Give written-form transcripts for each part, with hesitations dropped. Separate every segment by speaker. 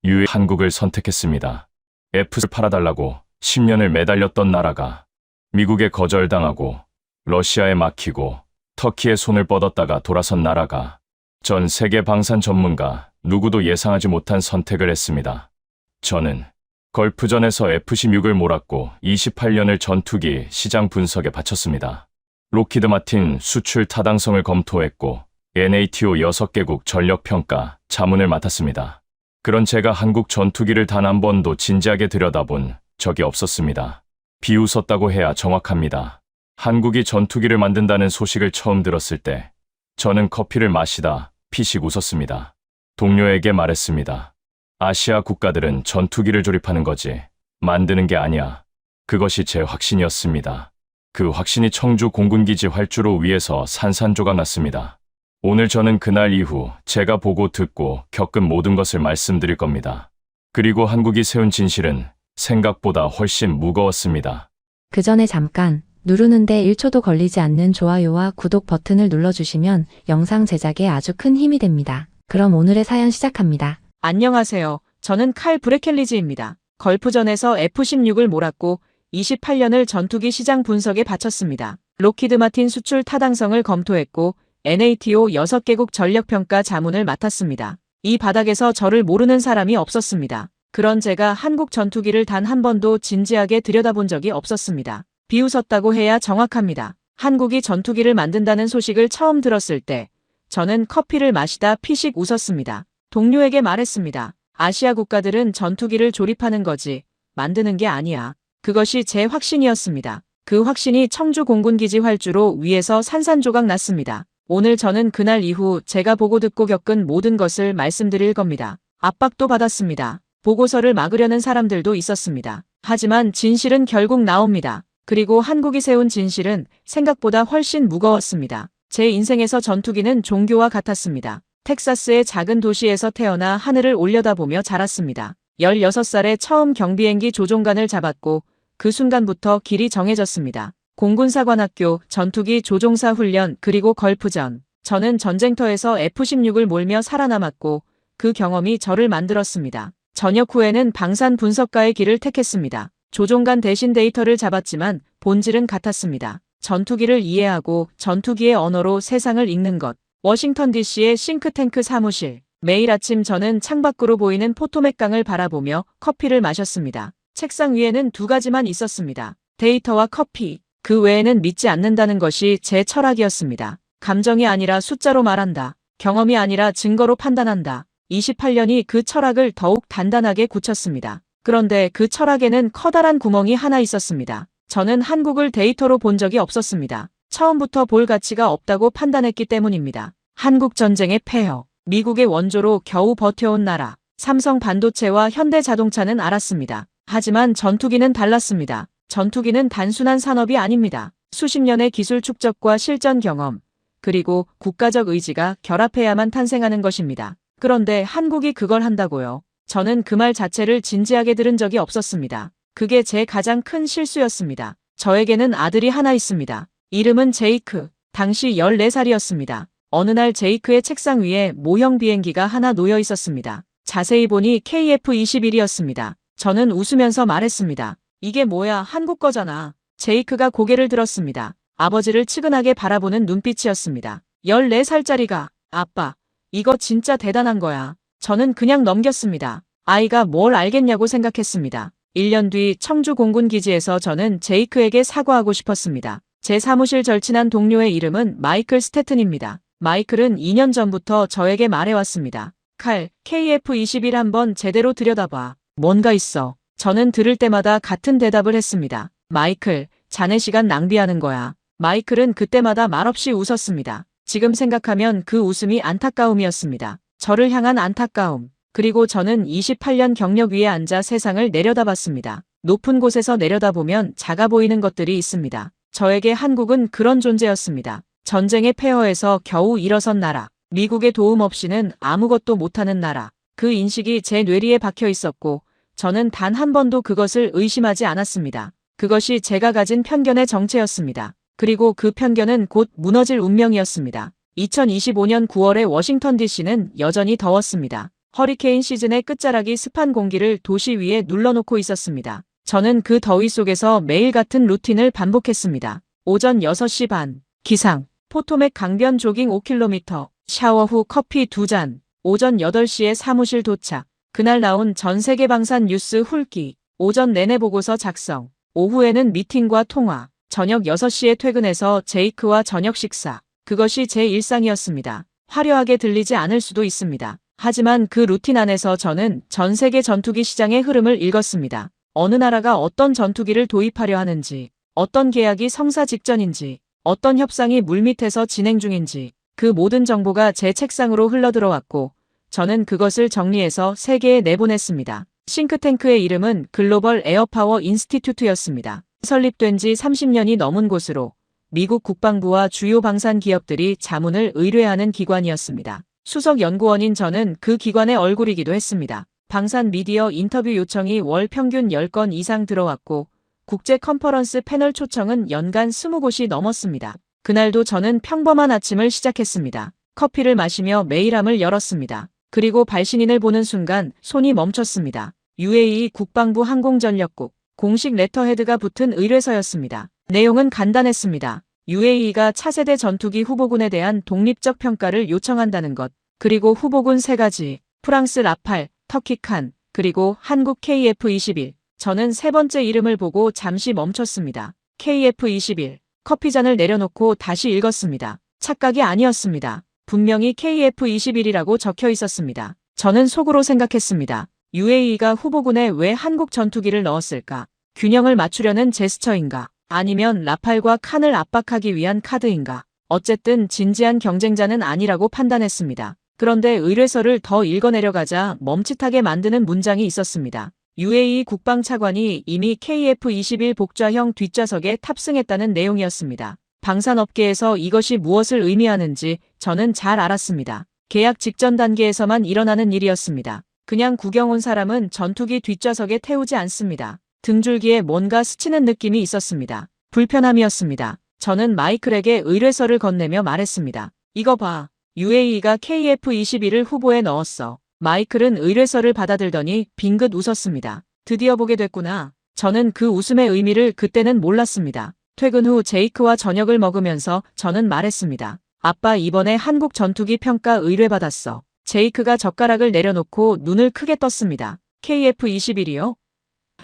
Speaker 1: 유해 한국을 선택했습니다. F를 팔아달라고 10년을 매달렸던 나라가 미국에 거절당하고 러시아에 막히고 터키에 손을 뻗었다가 돌아선 나라가 전 세계 방산 전문가 누구도 예상하지 못한 선택을 했습니다. 저는 걸프전에서 F-16을 몰았고 28년을 전투기 시장 분석에 바쳤습니다. 록히드 마틴 수출 타당성을 검토했고 NATO 6개국 전력평가 자문을 맡았습니다. 그런 제가 한국 전투기를 단 한 번도 진지하게 들여다본 적이 없었습니다. 비웃었다고 해야 정확합니다. 한국이 전투기를 만든다는 소식을 처음 들었을 때 저는 커피를 마시다 피식 웃었습니다. 동료에게 말했습니다. 아시아 국가들은 전투기를 조립하는 거지 만드는 게 아니야. 그것이 제 확신이었습니다. 그 확신이 청주 공군기지 활주로 위에서 산산조각 났습니다. 오늘 저는 그날 이후 제가 보고 듣고 겪은 모든 것을 말씀드릴 겁니다. 그리고 한국이 세운 진실은 생각보다 훨씬 무거웠습니다.
Speaker 2: 그 전에 잠깐 누르는데 1초도 걸리지 않는 좋아요와 구독 버튼을 눌러주시면 영상 제작에 아주 큰 힘이 됩니다. 그럼 오늘의 사연 시작합니다.
Speaker 3: 안녕하세요. 저는 칼 브레켈리즈입니다. 걸프전에서 F-16을 몰았고 28년을 전투기 시장 분석에 바쳤습니다. 록히드 마틴 수출 타당성을 검토했고 NATO 6개국 전력평가 자문을 맡았습니다. 이 바닥에서 저를 모르는 사람이 없었습니다. 그런 제가 한국 전투기를 단 한 번도 진지하게 들여다본 적이 없었습니다. 비웃었다고 해야 정확합니다. 한국이 전투기를 만든다는 소식을 처음 들었을 때 저는 커피를 마시다 피식 웃었습니다. 동료에게 말했습니다. 아시아 국가들은 전투기를 조립하는 거지 만드는 게 아니야. 그것이 제 확신이었습니다. 그 확신이 청주 공군기지 활주로 위에서 산산조각 났습니다. 오늘 저는 그날 이후 제가 보고 듣고 겪은 모든 것을 말씀드릴 겁니다. 압박도 받았습니다. 보고서를 막으려는 사람들도 있었습니다. 하지만 진실은 결국 나옵니다. 그리고 한국이 세운 진실은 생각보다 훨씬 무거웠습니다. 제 인생에서 전투기는 종교와 같았습니다. 텍사스의 작은 도시에서 태어나 하늘을 올려다보며 자랐습니다. 16살에 처음 경비행기 조종관을 잡았고 그 순간부터 길이 정해졌습니다. 공군사관학교, 전투기 조종사 훈련, 그리고 걸프전. 저는 전쟁터에서 F-16을 몰며 살아남았고 그 경험이 저를 만들었습니다. 전역 후에는 방산 분석가의 길을 택했습니다. 조종관 대신 데이터를 잡았지만 본질은 같았습니다. 전투기를 이해하고 전투기의 언어로 세상을 읽는 것. 워싱턴 DC의 싱크탱크 사무실. 매일 아침 저는 창밖으로 보이는 포토맥 강을 바라보며 커피를 마셨습니다. 책상 위에는 두 가지만 있었습니다. 데이터와 커피. 그 외에는 믿지 않는다는 것이 제 철학이었습니다. 감정이 아니라 숫자로 말한다. 경험이 아니라 증거로 판단한다. 28년이 그 철학을 더욱 단단하게 굳혔습니다. 그런데 그 철학에는 커다란 구멍이 하나 있었습니다. 저는 한국을 데이터로 본 적이 없었습니다. 처음부터 볼 가치가 없다고 판단했기 때문입니다. 한국 전쟁의 폐허, 미국의 원조로 겨우 버텨온 나라, 삼성 반도체와 현대 자동차는 알았습니다. 하지만 전투기는 달랐습니다. 전투기는 단순한 산업이 아닙니다. 수십 년의 기술 축적과 실전 경험, 그리고 국가적 의지가 결합해야만 탄생하는 것입니다. 그런데 한국이 그걸 한다고요? 저는 그 말 자체를 진지하게 들은 적이 없었습니다. 그게 제 가장 큰 실수였습니다. 저에게는 아들이 하나 있습니다. 이름은 제이크. 당시 14살이었습니다. 어느 날 제이크의 책상 위에 모형 비행기가 하나 놓여 있었습니다. 자세히 보니 KF-21이었습니다. 저는 웃으면서 말했습니다. 이게 뭐야, 한국 거잖아. 제이크가 고개를 들었습니다. 아버지를 측은하게 바라보는 눈빛이었습니다. 14살짜리가, 아빠, 이거 진짜 대단한 거야. 저는 그냥 넘겼습니다. 아이가 뭘 알겠냐고 생각했습니다. 1년 뒤 청주 공군기지에서 저는 제이크에게 사과하고 싶었습니다. 제 사무실 절친한 동료의 이름은 마이클 스태튼입니다. 마이클은 2년 전부터 저에게 말해왔습니다. 칼, KF-21 한번 제대로 들여다봐. 뭔가 있어. 저는 들을 때마다 같은 대답을 했습니다. 마이클, 자네 시간 낭비하는 거야. 마이클은 그때마다 말없이 웃었습니다. 지금 생각하면 그 웃음이 안타까움이었습니다. 저를 향한 안타까움. 그리고 저는 28년 경력 위에 앉아 세상을 내려다봤습니다. 높은 곳에서 내려다보면 작아 보이는 것들이 있습니다. 저에게 한국은 그런 존재였습니다. 전쟁의 폐허에서 겨우 일어선 나라. 미국의 도움 없이는 아무것도 못하는 나라. 그 인식이 제 뇌리에 박혀 있었고 저는 단 한 번도 그것을 의심하지 않았습니다. 그것이 제가 가진 편견의 정체였습니다. 그리고 그 편견은 곧 무너질 운명이었습니다. 2025년 9월의 워싱턴 DC는 여전히 더웠습니다. 허리케인 시즌의 끝자락이 습한 공기를 도시 위에 눌러놓고 있었습니다. 저는 그 더위 속에서 매일 같은 루틴을 반복했습니다. 오전 6시 반, 기상, 포토맥 강변 조깅 5km, 샤워 후 커피 2잔, 오전 8시에 사무실 도착, 그날 나온 전 세계 방산 뉴스 훑기, 오전 내내 보고서 작성, 오후에는 미팅과 통화, 저녁 6시에 퇴근해서 제이크와 저녁 식사. 그것이 제 일상이었습니다. 화려하게 들리지 않을 수도 있습니다. 하지만 그 루틴 안에서 저는 전 세계 전투기 시장의 흐름을 읽었습니다. 어느 나라가 어떤 전투기를 도입하려 하는지, 어떤 계약이 성사 직전인지, 어떤 협상이 물밑에서 진행 중인지, 그 모든 정보가 제 책상으로 흘러들어왔고, 저는 그것을 정리해서 세계에 내보냈습니다. 싱크탱크의 이름은 글로벌 에어파워 인스티튜트였습니다. 설립된 지 30년이 넘은 곳으로 미국 국방부와 주요 방산 기업들이 자문을 의뢰하는 기관이었습니다. 수석 연구원인 저는 그 기관의 얼굴이기도 했습니다. 방산 미디어 인터뷰 요청이 월 평균 10건 이상 들어왔고 국제 컨퍼런스 패널 초청은 연간 20곳이 넘었습니다. 그날도 저는 평범한 아침을 시작했습니다. 커피를 마시며 메일함을 열었습니다. 그리고 발신인을 보는 순간 손이 멈췄습니다. UAE 국방부 항공전력국 공식 레터헤드가 붙은 의뢰서였습니다. 내용은 간단했습니다. UAE가 차세대 전투기 후보군에 대한 독립적 평가를 요청한다는 것, 그리고 후보군 3가지, 프랑스 라팔, 터키 칸, 그리고 한국 KF-21. 저는 세 번째 이름을 보고 잠시 멈췄습니다. KF-21. 커피잔을 내려놓고 다시 읽었습니다. 착각이 아니었습니다. 분명히 KF-21이라고 적혀 있었습니다. 저는 속으로 생각했습니다. UAE가 후보군에 왜 한국 전투기를 넣었을까? 균형을 맞추려는 제스처인가? 아니면 라팔과 칸을 압박하기 위한 카드인가? 어쨌든 진지한 경쟁자는 아니라고 판단했습니다. 그런데 의뢰서를 더 읽어내려가자 멈칫하게 만드는 문장이 있었습니다. UAE 국방차관이 이미 KF-21 복좌형 뒷좌석에 탑승했다는 내용이었습니다. 방산업계에서 이것이 무엇을 의미하는지 저는 잘 알았습니다. 계약 직전 단계에서만 일어나는 일이었습니다. 그냥 구경 온 사람은 전투기 뒷좌석에 태우지 않습니다. 등줄기에 뭔가 스치는 느낌이 있었습니다. 불편함이었습니다. 저는 마이클에게 의뢰서를 건네며 말했습니다. 이거 봐. UAE가 KF-21을 후보에 넣었어. 마이클은 의뢰서를 받아들더니 빙긋 웃었습니다. 드디어 보게 됐구나. 저는 그 웃음의 의미를 그때는 몰랐습니다. 퇴근 후 제이크와 저녁을 먹으면서 저는 말했습니다. 아빠 이번에 한국 전투기 평가 의뢰받았어. 제이크가 젓가락을 내려놓고 눈을 크게 떴습니다. KF-21이요?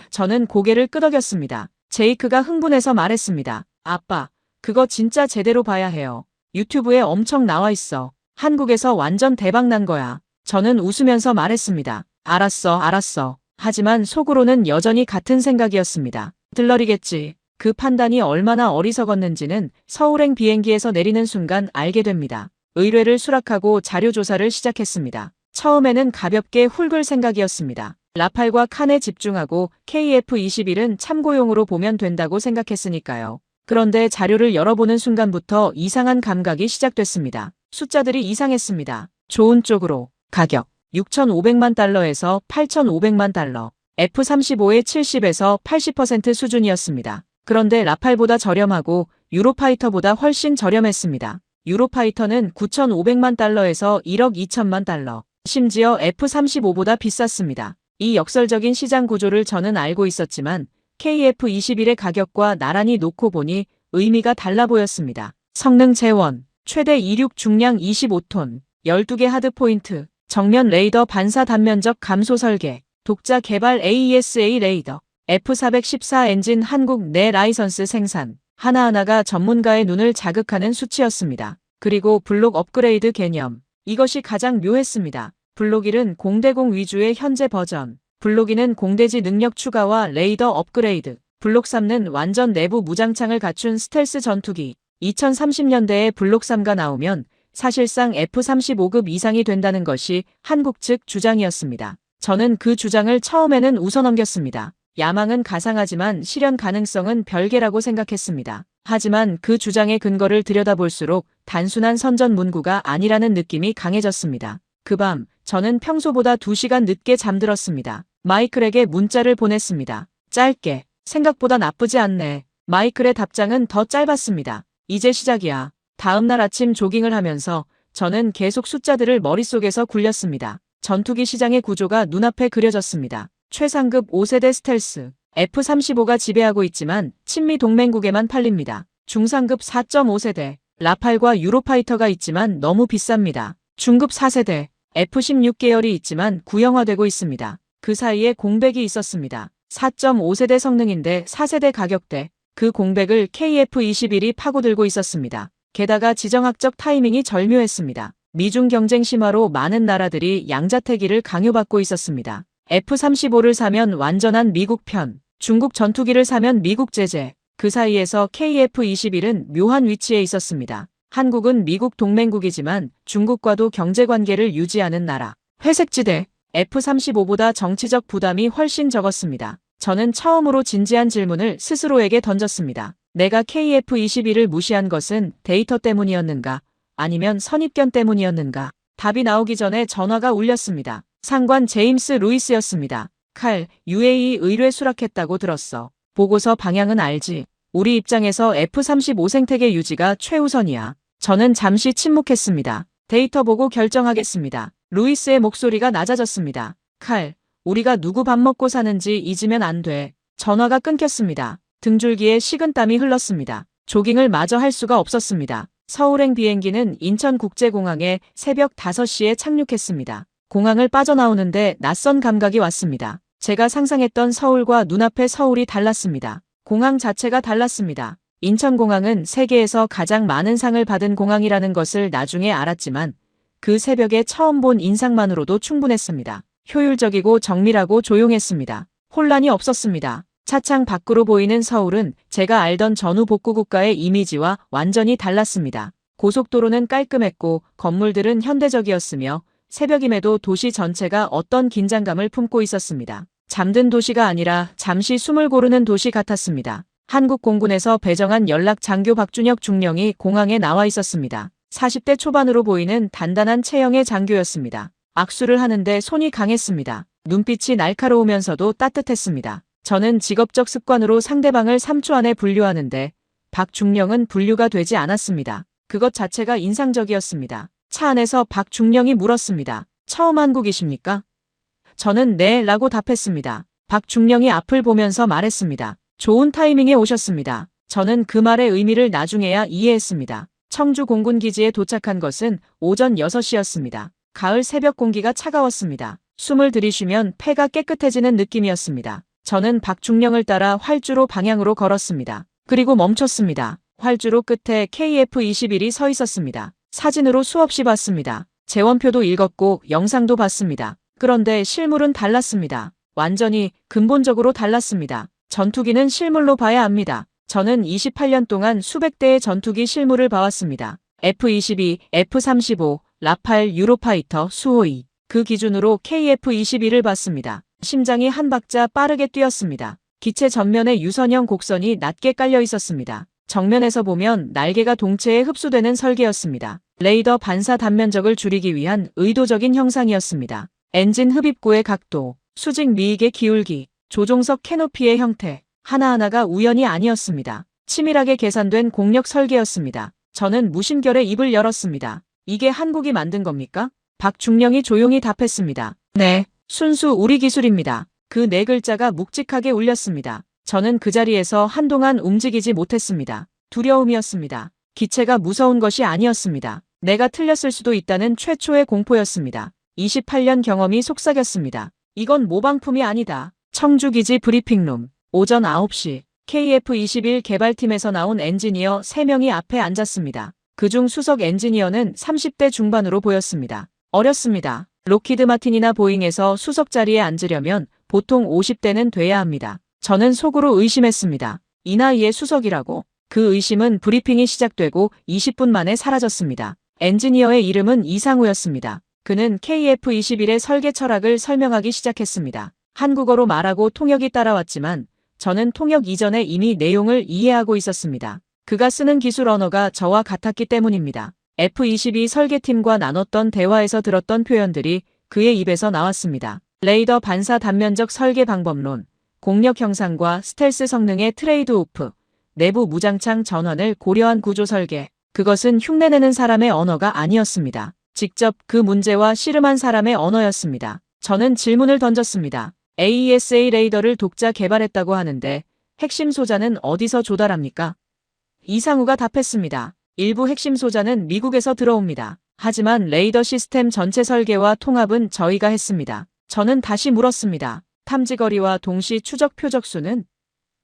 Speaker 3: 저는 고개를 끄덕였습니다. 제이크가 흥분해서 말했습니다. 아빠, 그거 진짜 제대로 봐야 해요. 유튜브에 엄청 나와 있어. 한국에서 완전 대박 난 거야. 저는 웃으면서 말했습니다. 알았어. 하지만 속으로는 여전히 같은 생각이었습니다. 들러리겠지. 그 판단이 얼마나 어리석었는지는 서울행 비행기에서 내리는 순간 알게 됩니다. 의뢰를 수락하고 자료 조사를 시작했습니다. 처음에는 가볍게 훑을 생각이었습니다. 라팔과 칸에 집중하고 KF-21은 참고용으로 보면 된다고 생각했으니까요. 그런데 자료를 열어보는 순간부터 이상한 감각이 시작됐습니다. 숫자들이 이상했습니다. 좋은 쪽으로. 가격 6,500만 달러에서 8,500만 달러. F-35의 70에서 80% 수준이었습니다. 그런데 라팔보다 저렴하고 유로파이터보다 훨씬 저렴했습니다. 유로파이터는 9,500만 달러에서 1억 2천만 달러. 심지어 F-35보다 비쌌습니다. 이 역설적인 시장 구조를 저는 알고 있었지만 KF-21의 가격과 나란히 놓고 보니 의미가 달라 보였습니다. 성능 재원, 최대 이륙 중량 25톤, 12개 하드포인트, 정면 레이더 반사 단면적 감소 설계, 독자 개발 AESA 레이더, F414 엔진 한국 내 라이선스 생산, 하나하나가 전문가의 눈을 자극하는 수치였습니다. 그리고 블록 업그레이드 개념. 이것이 가장 묘했습니다. 블록 1은 공대공 위주의 현재 버전, 블록 2는 공대지 능력 추가와 레이더 업그레이드, 블록 3는 완전 내부 무장창을 갖춘 스텔스 전투기. 2030년대에 블록 3가 나오면 사실상 F-35급 이상이 된다는 것이 한국 측 주장이었습니다. 저는 그 주장을 처음에는 웃어넘겼습니다. 야망은 가상하지만 실현 가능성은 별개라고 생각했습니다. 하지만 그 주장의 근거를 들여다볼수록 단순한 선전문구가 아니라는 느낌이 강해졌습니다. 그 밤, 저는 평소보다 2시간 늦게 잠들었습니다. 마이클에게 문자를 보냈습니다. 짧게, 생각보다 나쁘지 않네. 마이클의 답장은 더 짧았습니다. 이제 시작이야. 다음 날 아침 조깅을 하면서 저는 계속 숫자들을 머릿속에서 굴렸습니다. 전투기 시장의 구조가 눈앞에 그려졌습니다. 최상급 5세대 스텔스 F-35가 지배하고 있지만 친미 동맹국에만 팔립니다. 중상급 4.5세대 라팔과 유로파이터가 있지만 너무 비쌉니다. 중급 4세대 F-16 계열이 있지만 구형화되고 있습니다. 그 사이에 공백이 있었습니다. 4.5세대 성능인데 4세대 가격대, 그 공백을 KF-21이 파고들고 있었습니다. 게다가 지정학적 타이밍이 절묘했습니다. 미중 경쟁 심화로 많은 나라들이 양자태기를 강요받고 있었습니다. F-35를 사면 완전한 미국 편, 중국 전투기를 사면 미국 제재, 그 사이에서 KF-21은 묘한 위치에 있었습니다. 한국은 미국 동맹국이지만 중국과도 경제관계를 유지하는 나라. 회색지대, F-35보다 정치적 부담이 훨씬 적었습니다. 저는 처음으로 진지한 질문을 스스로에게 던졌습니다. 내가 KF-21을 무시한 것은 데이터 때문이었는가? 아니면 선입견 때문이었는가? 답이 나오기 전에 전화가 울렸습니다. 상관 제임스 루이스였습니다. 칼, UAE 의뢰 수락했다고 들었어. 보고서 방향은 알지? 우리 입장에서 F-35 생태계 유지가 최우선이야. 저는 잠시 침묵했습니다. 데이터 보고 결정하겠습니다. 루이스의 목소리가 낮아졌습니다. 칼, 우리가 누구 밥 먹고 사는지 잊으면 안 돼. 전화가 끊겼습니다. 등줄기에 식은땀이 흘렀습니다. 조깅을 마저 할 수가 없었습니다. 서울행 비행기는 인천국제공항에 새벽 5시에 착륙했습니다. 공항을 빠져나오는데 낯선 감각이 왔습니다. 제가 상상했던 서울과 눈앞의 서울이 달랐습니다. 공항 자체가 달랐습니다. 인천공항은 세계에서 가장 많은 상을 받은 공항이라는 것을 나중에 알았지만 그 새벽에 처음 본 인상만으로도 충분했습니다. 효율적이고 정밀하고 조용했습니다. 혼란이 없었습니다. 차창 밖으로 보이는 서울은 제가 알던 전후 복구 국가의 이미지와 완전히 달랐습니다. 고속도로는 깔끔했고 건물들은 현대적이었으며 새벽임에도 도시 전체가 어떤 긴장감을 품고 있었습니다. 잠든 도시가 아니라 잠시 숨을 고르는 도시 같았습니다. 한국 공군에서 배정한 연락 장교 박준혁 중령이 공항에 나와 있었습니다. 40대 초반으로 보이는 단단한 체형의 장교였습니다. 악수를 하는데 손이 강했습니다. 눈빛이 날카로우면서도 따뜻했습니다. 저는 직업적 습관으로 상대방을 3초 안에 분류하는데 박중령은 분류가 되지 않았습니다. 그것 자체가 인상적이었습니다. 차 안에서 박중령이 물었습니다. 처음 한국이십니까? 저는 네 라고 답했습니다. 박중령이 앞을 보면서 말했습니다. 좋은 타이밍에 오셨습니다. 저는 그 말의 의미를 나중에야 이해했습니다. 청주 공군기지에 도착한 것은 오전 6시였습니다. 가을 새벽 공기가 차가웠습니다. 숨을 들이쉬면 폐가 깨끗해지는 느낌이었습니다. 저는 박중령을 따라 활주로 방향으로 걸었습니다. 그리고 멈췄습니다. 활주로 끝에 KF-21이 서 있었습니다. 사진으로 수없이 봤습니다. 재원표도 읽었고 영상도 봤습니다. 그런데 실물은 달랐습니다. 완전히 근본적으로 달랐습니다. 전투기는 실물로 봐야 합니다. 저는 28년 동안 수백 대의 전투기 실물을 봐왔습니다. F-22, F-35, 라팔, 유로파이터, 수호이. 그 기준으로 KF-21을 봤습니다. 심장이 한 박자 빠르게 뛰었습니다. 기체 전면에 유선형 곡선이 낮게 깔려 있었습니다. 정면에서 보면 날개가 동체에 흡수되는 설계였습니다. 레이더 반사 단면적을 줄이기 위한 의도적인 형상이었습니다. 엔진 흡입구의 각도, 수직 미익의 기울기, 조종석 캐노피의 형태, 하나하나가 우연이 아니었습니다. 치밀하게 계산된 공력 설계였습니다. 저는 무심결에 입을 열었습니다. 이게 한국이 만든 겁니까? 박중령이 조용히 답했습니다. 네, 순수 우리 기술입니다. 그 네 글자가 묵직하게 울렸습니다. 저는 그 자리에서 한동안 움직이지 못했습니다. 두려움이었습니다. 기체가 무서운 것이 아니었습니다. 내가 틀렸을 수도 있다는 최초의 공포였습니다. 28년 경험이 속삭였습니다. 이건 모방품이 아니다. 청주기지 브리핑룸. 오전 9시. KF-21 개발팀에서 나온 엔지니어 3명이 앞에 앉았습니다. 그중 수석 엔지니어는 30대 중반으로 보였습니다. 어렸습니다. 록히드 마틴이나 보잉에서 수석 자리에 앉으려면 보통 50대는 돼야 합니다. 저는 속으로 의심했습니다. 이 나이에 수석이라고. 그 의심은 브리핑이 시작되고 20분 만에 사라졌습니다. 엔지니어의 이름은 이상우였습니다. 그는 KF-21의 설계 철학을 설명하기 시작했습니다. 한국어로 말하고 통역이 따라왔지만 저는 통역 이전에 이미 내용을 이해하고 있었습니다. 그가 쓰는 기술 언어가 저와 같았기 때문입니다. F-22 설계팀과 나눴던 대화에서 들었던 표현들이 그의 입에서 나왔습니다. 레이더 반사 단면적 설계 방법론, 공력 형상과 스텔스 성능의 트레이드 오프, 내부 무장창 전환을 고려한 구조 설계. 그것은 흉내내는 사람의 언어가 아니었습니다. 직접 그 문제와 씨름한 사람의 언어였습니다. 저는 질문을 던졌습니다. AESA 레이더를 독자 개발했다고 하는데 핵심 소자는 어디서 조달합니까? 이상우가 답했습니다. 일부 핵심 소자는 미국에서 들어옵니다. 하지만 레이더 시스템 전체 설계와 통합은 저희가 했습니다. 저는 다시 물었습니다. 탐지거리와 동시 추적 표적수는?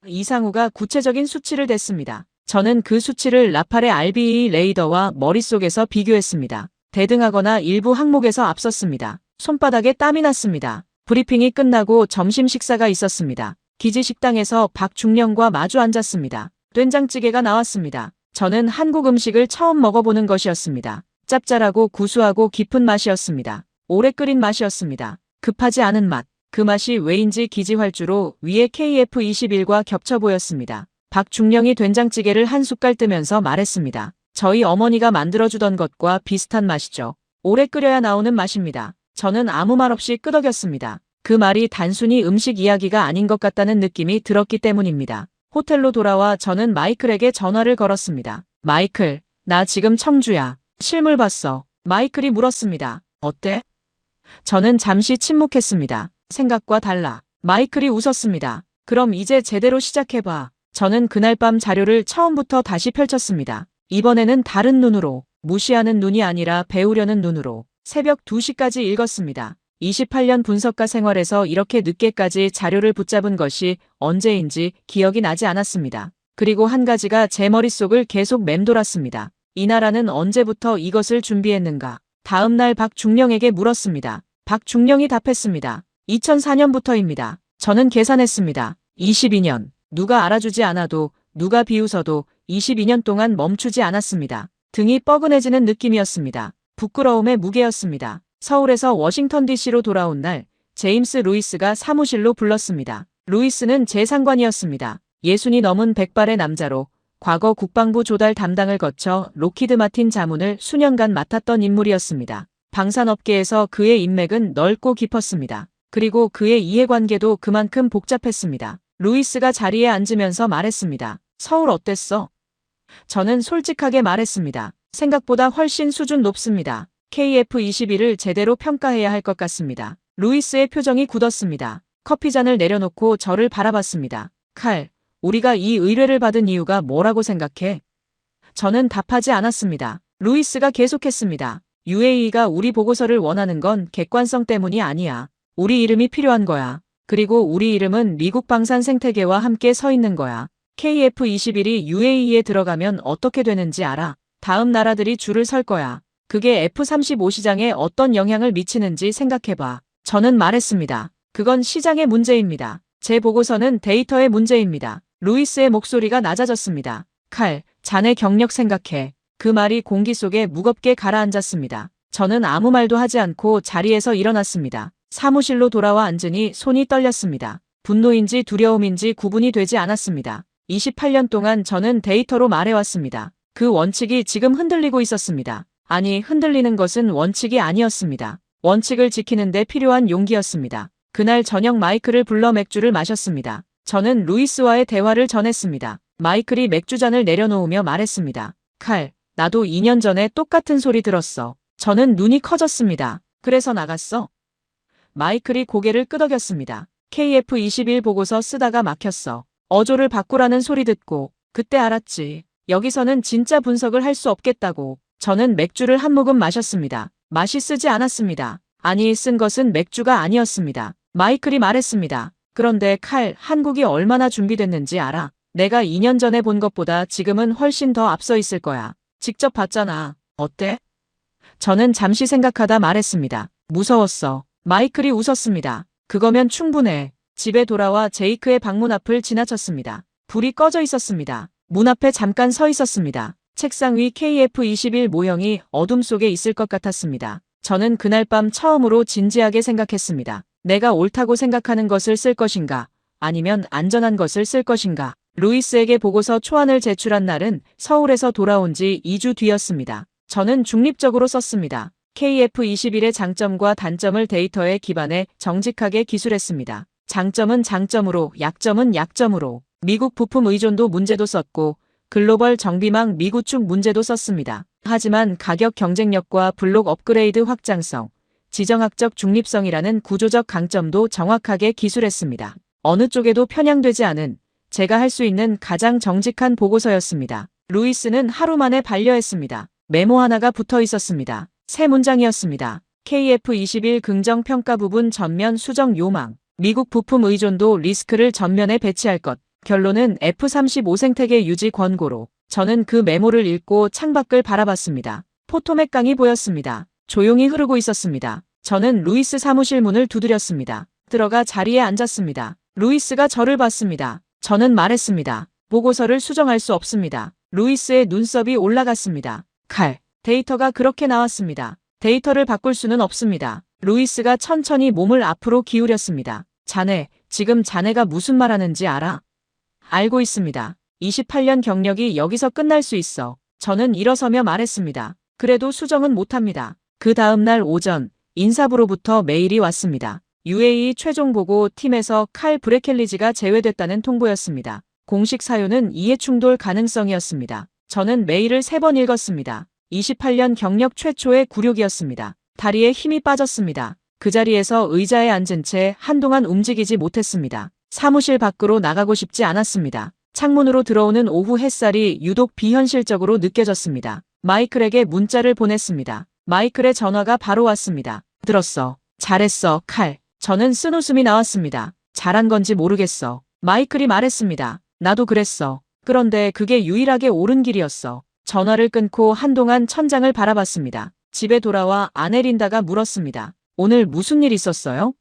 Speaker 3: 이상우가 구체적인 수치를 댔습니다. 저는 그 수치를 라팔의 RBE 레이더와 머릿속에서 비교했습니다. 대등하거나 일부 항목에서 앞섰습니다. 손바닥에 땀이 났습니다. 브리핑이 끝나고 점심 식사가 있었습니다. 기지 식당에서 박중령과 마주 앉았습니다. 된장찌개가 나왔습니다. 저는 한국 음식을 처음 먹어보는 것이었습니다. 짭짤하고 구수하고 깊은 맛이었습니다. 오래 끓인 맛이었습니다. 급하지 않은 맛. 그 맛이 왜인지 기지 활주로 위에 KF-21과 겹쳐 보였습니다. 박중령이 된장찌개를 한 숟갈 뜨면서 말했습니다. 저희 어머니가 만들어주던 것과 비슷한 맛이죠. 오래 끓여야 나오는 맛입니다. 저는 아무 말 없이 끄덕였습니다. 그 말이 단순히 음식 이야기가 아닌 것 같다는 느낌이 들었기 때문입니다. 호텔로 돌아와 저는 마이클에게 전화를 걸었습니다. 마이클, 나 지금 청주야. 실물 봤어. 마이클이 물었습니다. 어때? 저는 잠시 침묵했습니다. 생각과 달라. 마이클이 웃었습니다. 그럼 이제 제대로 시작해봐. 저는 그날 밤 자료를 처음부터 다시 펼쳤습니다. 이번에는 다른 눈으로, 무시하는 눈이 아니라 배우려는 눈으로 새벽 2시까지 읽었습니다. 28년 분석가 생활에서 이렇게 늦게까지 자료를 붙잡은 것이 언제인지 기억이 나지 않았습니다. 그리고 한 가지가 제 머릿속을 계속 맴돌았습니다. 이 나라는 언제부터 이것을 준비했는가? 다음 날 박중령에게 물었습니다. 박중령이 답했습니다. 2004년부터입니다. 저는 계산했습니다. 22년. 누가 알아주지 않아도, 누가 비웃어도 22년 동안 멈추지 않았습니다. 등이 뻐근해지는 느낌이었습니다. 부끄러움의 무게였습니다. 서울에서 워싱턴 DC로 돌아온 날, 제임스 루이스가 사무실로 불렀습니다. 루이스는 제 상관이었습니다. 60이 넘은 백발의 남자로 과거 국방부 조달 담당을 거쳐 록히드 마틴 자문을 수년간 맡았던 인물이었습니다. 방산업계에서 그의 인맥은 넓고 깊었습니다. 그리고 그의 이해관계도 그만큼 복잡했습니다. 루이스가 자리에 앉으면서 말했습니다. 서울 어땠어? 저는 솔직하게 말했습니다. 생각보다 훨씬 수준 높습니다. KF-21을 제대로 평가해야 할 것 같습니다. 루이스의 표정이 굳었습니다. 커피잔을 내려놓고 저를 바라봤습니다. 칼, 우리가 이 의뢰를 받은 이유가 뭐라고 생각해? 저는 답하지 않았습니다. 루이스가 계속했습니다. UAE가 우리 보고서를 원하는 건 객관성 때문이 아니야. 우리 이름이 필요한 거야. 그리고 우리 이름은 미국 방산 생태계와 함께 서 있는 거야. KF-21이 UAE에 들어가면 어떻게 되는지 알아. 다음 나라들이 줄을 설 거야. 그게 F-35 시장에 어떤 영향을 미치는지 생각해봐. 저는 말했습니다. 그건 시장의 문제입니다. 제 보고서는 데이터의 문제입니다. 루이스의 목소리가 낮아졌습니다. 칼, 자네 경력 생각해. 그 말이 공기 속에 무겁게 가라앉았습니다. 저는 아무 말도 하지 않고 자리에서 일어났습니다. 사무실로 돌아와 앉으니 손이 떨렸습니다. 분노인지 두려움인지 구분이 되지 않았습니다. 28년 동안 저는 데이터로 말해왔습니다. 그 원칙이 지금 흔들리고 있었습니다. 아니, 흔들리는 것은 원칙이 아니었습니다. 원칙을 지키는 데 필요한 용기였습니다. 그날 저녁 마이클을 불러 맥주를 마셨습니다. 저는 루이스와의 대화를 전했습니다. 마이클이 맥주잔을 내려놓으며 말했습니다. 칼, 나도 2년 전에 똑같은 소리 들었어. 저는 눈이 커졌습니다. 그래서 나갔어? 마이클이 고개를 끄덕였습니다. KF-21 보고서 쓰다가 막혔어. 어조를 바꾸라는 소리 듣고 그때 알았지. 여기서는 진짜 분석을 할 수 없겠다고. 저는 맥주를 한 모금 마셨습니다. 맛이 쓰지 않았습니다. 아니, 쓴 것은 맥주가 아니었습니다. 마이클이 말했습니다. 그런데 칼, 한국이 얼마나 준비됐는지 알아? 내가 2년 전에 본 것보다 지금은 훨씬 더 앞서 있을 거야. 직접 봤잖아. 어때? 저는 잠시 생각하다 말했습니다. 무서웠어. 마이클이 웃었습니다. 그거면 충분해. 집에 돌아와 제이크의 방문 앞을 지나쳤습니다. 불이 꺼져 있었습니다. 문 앞에 잠깐 서 있었습니다. 책상 위 KF-21 모형이 어둠 속에 있을 것 같았습니다. 저는 그날 밤 처음으로 진지하게 생각했습니다. 내가 옳다고 생각하는 것을 쓸 것인가? 아니면 안전한 것을 쓸 것인가? 루이스에게 보고서 초안을 제출한 날은 서울에서 돌아온 지 2주 뒤였습니다. 저는 중립적으로 썼습니다. KF-21의 장점과 단점을 데이터에 기반해 정직하게 기술했습니다. 장점은 장점으로, 약점은 약점으로. 미국 부품 의존도 문제도 썼고, 글로벌 정비망 미구축 문제도 썼습니다. 하지만 가격 경쟁력과 블록 업그레이드 확장성, 지정학적 중립성이라는 구조적 강점도 정확하게 기술했습니다. 어느 쪽에도 편향되지 않은 제가 할 수 있는 가장 정직한 보고서였습니다. 루이스는 하루 만에 반려했습니다. 메모 하나가 붙어 있었습니다. 세 문장이었습니다. KF21 긍정 평가 부분 전면 수정 요망. 미국 부품 의존도 리스크를 전면에 배치할 것. 결론은 F35 생태계 유지 권고로. 저는 그 메모를 읽고 창밖을 바라봤습니다. 포토맥 강이 보였습니다. 조용히 흐르고 있었습니다. 저는 루이스 사무실 문을 두드렸습니다. 들어가 자리에 앉았습니다. 루이스가 저를 봤습니다. 저는 말했습니다. 보고서를 수정할 수 없습니다. 루이스의 눈썹이 올라갔습니다. 칼. 데이터가 그렇게 나왔습니다. 데이터를 바꿀 수는 없습니다. 루이스가 천천히 몸을 앞으로 기울였습니다. 자네, 지금 자네가 무슨 말하는지 알아? 알고 있습니다. 28년 경력이 여기서 끝날 수 있어. 저는 일어서며 말했습니다. 그래도 수정은 못합니다. 그 다음 날 오전, 인사부로부터 메일이 왔습니다. UAE 최종 보고 팀에서 칼 브레켈리지가 제외됐다는 통보였습니다. 공식 사유는 이해충돌 가능성이었습니다. 저는 메일을 3번 읽었습니다. 28년 경력 최초의 굴욕이었습니다. 다리에 힘이 빠졌습니다. 그 자리에서 의자에 앉은 채 한동안 움직이지 못했습니다. 사무실 밖으로 나가고 싶지 않았습니다. 창문으로 들어오는 오후 햇살이 유독 비현실적으로 느껴졌습니다. 마이클에게 문자를 보냈습니다. 마이클의 전화가 바로 왔습니다. 들었어. 잘했어, 칼. 저는 쓴웃음이 나왔습니다. 잘한 건지 모르겠어. 마이클이 말했습니다. 나도 그랬어. 그런데 그게 유일하게 옳은 길이었어. 전화를 끊고 한동안 천장을 바라봤습니다. 집에 돌아와 아내 린다가 물었습니다. 오늘 무슨 일 있었어요?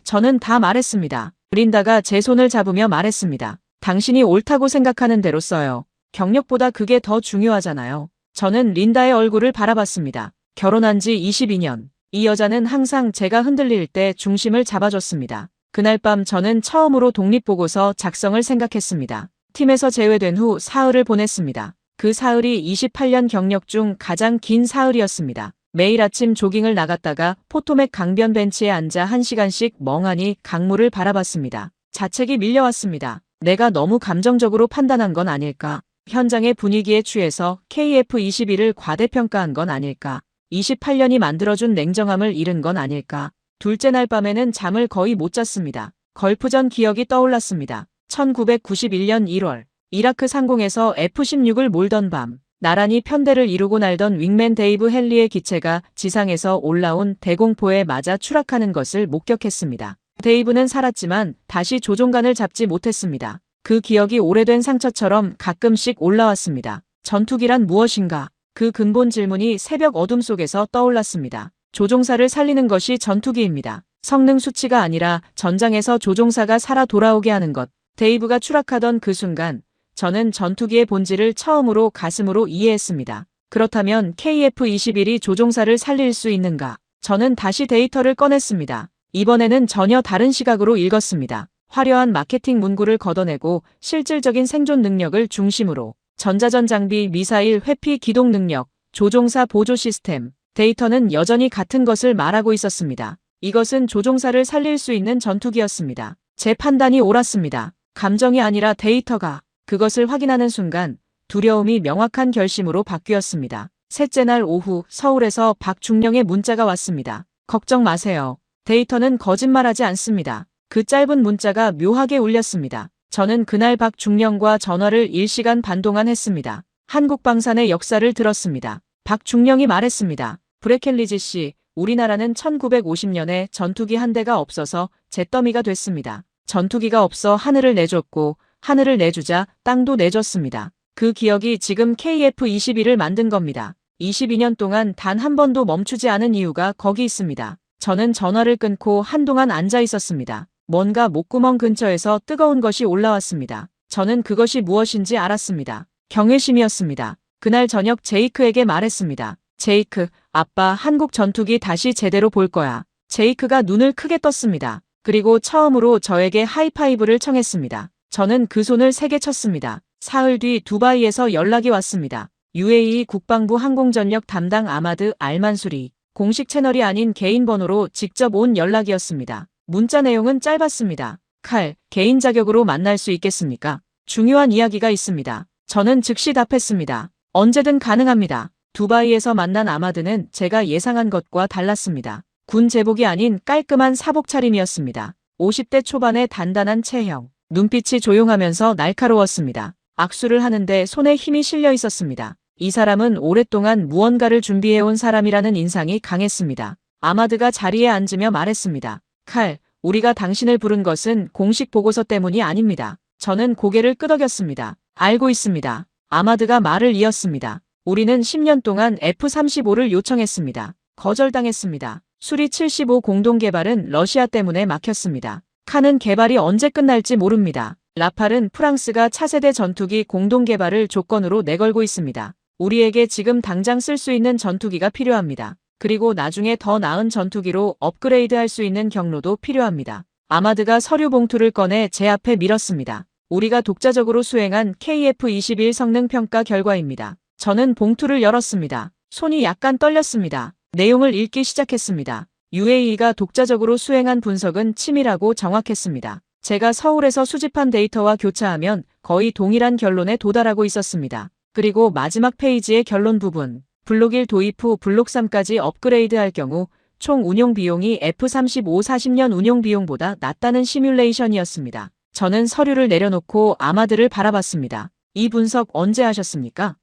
Speaker 3: 저는 다 말했습니다. 린다가 제 손을 잡으며 말했습니다. 당신이 옳다고 생각하는 대로 써요. 경력보다 그게 더 중요하잖아요. 저는 린다의 얼굴을 바라봤습니다. 결혼한 지 22년. 이 여자는 항상 제가 흔들릴 때 중심을 잡아줬습니다. 그날 밤 저는 처음으로 독립보고서 작성을 생각했습니다. 팀에서 제외된 후 사흘을 보냈습니다. 그 사흘이 28년 경력 중 가장 긴 사흘이었습니다. 매일 아침 조깅을 나갔다가 포토맥 강변 벤치에 앉아 1시간씩 멍하니 강물을 바라봤습니다. 자책이 밀려왔습니다. 내가 너무 감정적으로 판단한 건 아닐까? 현장의 분위기에 취해서 KF21을 과대평가한 건 아닐까? 28년이 만들어준 냉정함을 잃은 건 아닐까? 둘째 날 밤에는 잠을 거의 못 잤습니다. 걸프전 기억이 떠올랐습니다. 1991년 1월 이라크 상공에서 F-16을 몰던 밤 나란히 편대를 이루고 날던 윙맨 데이브 헨리의 기체가 지상에서 올라온 대공포에 맞아 추락하는 것을 목격했습니다. 데이브는 살았지만 다시 조종관을 잡지 못했습니다. 그 기억이 오래된 상처처럼 가끔씩 올라왔습니다. 전투기란 무엇인가? 그 근본 질문이 새벽 어둠 속에서 떠올랐습니다. 조종사를 살리는 것이 전투기입니다. 성능 수치가 아니라 전장에서 조종사가 살아 돌아오게 하는 것. 데이브가 추락하던 그 순간 저는 전투기의 본질을 처음으로 가슴으로 이해했습니다. 그렇다면 KF-21이 조종사를 살릴 수 있는가? 저는 다시 데이터를 꺼냈습니다. 이번에는 전혀 다른 시각으로 읽었습니다. 화려한 마케팅 문구를 걷어내고 실질적인 생존 능력을 중심으로 전자전 장비, 미사일, 회피 기동 능력, 조종사 보조 시스템, 데이터는 여전히 같은 것을 말하고 있었습니다. 이것은 조종사를 살릴 수 있는 전투기였습니다. 제 판단이 옳았습니다. 감정이 아니라 데이터가. 그것을 확인하는 순간 두려움이 명확한 결심으로 바뀌었습니다. 셋째 날 오후 서울에서 박중령의 문자가 왔습니다. 걱정 마세요. 데이터는 거짓말하지 않습니다. 그 짧은 문자가 묘하게 울렸습니다. 저는 그날 박중령과 전화를 1시간 반 동안 했습니다. 한국방산의 역사를 들었습니다. 박중령이 말했습니다. 브레켈리지 씨, 우리나라는 1950년에 전투기 한 대가 없어서 잿더미가 됐습니다. 전투기가 없어 하늘을 내줬고 하늘을 내주자 땅도 내줬습니다. 그 기억이 지금 KF-21을 만든 겁니다. 22년 동안 단 한 번도 멈추지 않은 이유가 거기 있습니다. 저는 전화를 끊고 한동안 앉아 있었습니다. 뭔가 목구멍 근처에서 뜨거운 것이 올라왔습니다. 저는 그것이 무엇인지 알았습니다. 경외심이었습니다. 그날 저녁 제이크에게 말했습니다. 제이크, 아빠 한국 전투기 다시 제대로 볼 거야. 제이크가 눈을 크게 떴습니다. 그리고 처음으로 저에게 하이파이브를 청했습니다. 저는 그 손을 세게 쳤습니다. 사흘 뒤 두바이에서 연락이 왔습니다. UAE 국방부 항공전력 담당 아마드 알만수리. 공식 채널이 아닌 개인 번호로 직접 온 연락이었습니다. 문자 내용은 짧았습니다. 칼, 개인 자격으로 만날 수 있겠습니까? 중요한 이야기가 있습니다. 저는 즉시 답했습니다. 언제든 가능합니다. 두바이에서 만난 아마드는 제가 예상한 것과 달랐습니다. 군 제복이 아닌 깔끔한 사복 차림이었습니다. 50대 초반의 단단한 체형, 눈빛이 조용하면서 날카로웠습니다. 악수를 하는데 손에 힘이 실려 있었습니다. 이 사람은 오랫동안 무언가를 준비해온 사람이라는 인상이 강했습니다. 아마드가 자리에 앉으며 말했습니다. 칼, 우리가 당신을 부른 것은 공식 보고서 때문이 아닙니다. 저는 고개를 끄덕였습니다. 알고 있습니다. 아마드가 말을 이었습니다. 우리는 10년 동안 F-35를 요청했습니다. 거절당했습니다. 수리 75 공동 개발은 러시아 때문에 막혔습니다. 칸은 개발이 언제 끝날지 모릅니다. 라팔은 프랑스가 차세대 전투기 공동 개발을 조건으로 내걸고 있습니다. 우리에게 지금 당장 쓸 수 있는 전투기가 필요합니다. 그리고 나중에 더 나은 전투기로 업그레이드할 수 있는 경로도 필요합니다. 아마드가 서류 봉투를 꺼내 제 앞에 밀었습니다. 우리가 독자적으로 수행한 KF-21 성능 평가 결과입니다. 저는 봉투를 열었습니다. 손이 약간 떨렸습니다. 내용을 읽기 시작했습니다. UAE가 독자적으로 수행한 분석은 치밀하고 정확했습니다. 제가 서울에서 수집한 데이터와 교차하면 거의 동일한 결론에 도달하고 있었습니다. 그리고 마지막 페이지의 결론 부분. 블록 1 도입 후 블록 3까지 업그레이드할 경우 총 운용 비용이 F-35 40년 운용 비용보다 낮다는 시뮬레이션이었습니다. 저는 서류를 내려놓고 아마드를 바라봤습니다. 이 분석 언제 하셨습니까?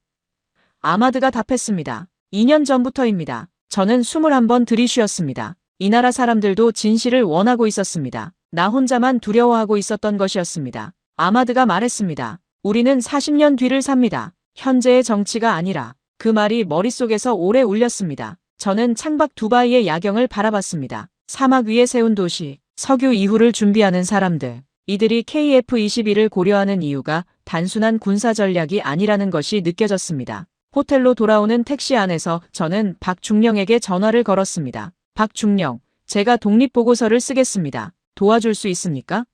Speaker 3: 아마드가 답했습니다. 2년 전부터입니다. 저는 21번 들이쉬었습니다. 이 나라 사람들도 진실을 원하고 있었습니다. 나 혼자만 두려워하고 있었던 것이었습니다. 아마드가 말했습니다. 우리는 40년 뒤를 삽니다. 현재의 정치가 아니라. 그 말이 머릿속에서 오래 울렸습니다. 저는 창밖 두바이의 야경을 바라봤습니다. 사막 위에 세운 도시, 석유 이후를 준비하는 사람들. 이들이 KF-21을 고려하는 이유가 단순한 군사 전략이 아니라는 것이 느껴졌습니다. 호텔로 돌아오는 택시 안에서 저는 박중령에게 전화를 걸었습니다. 박중령, 제가 독립보고서를 쓰겠습니다. 도와줄 수 있습니까?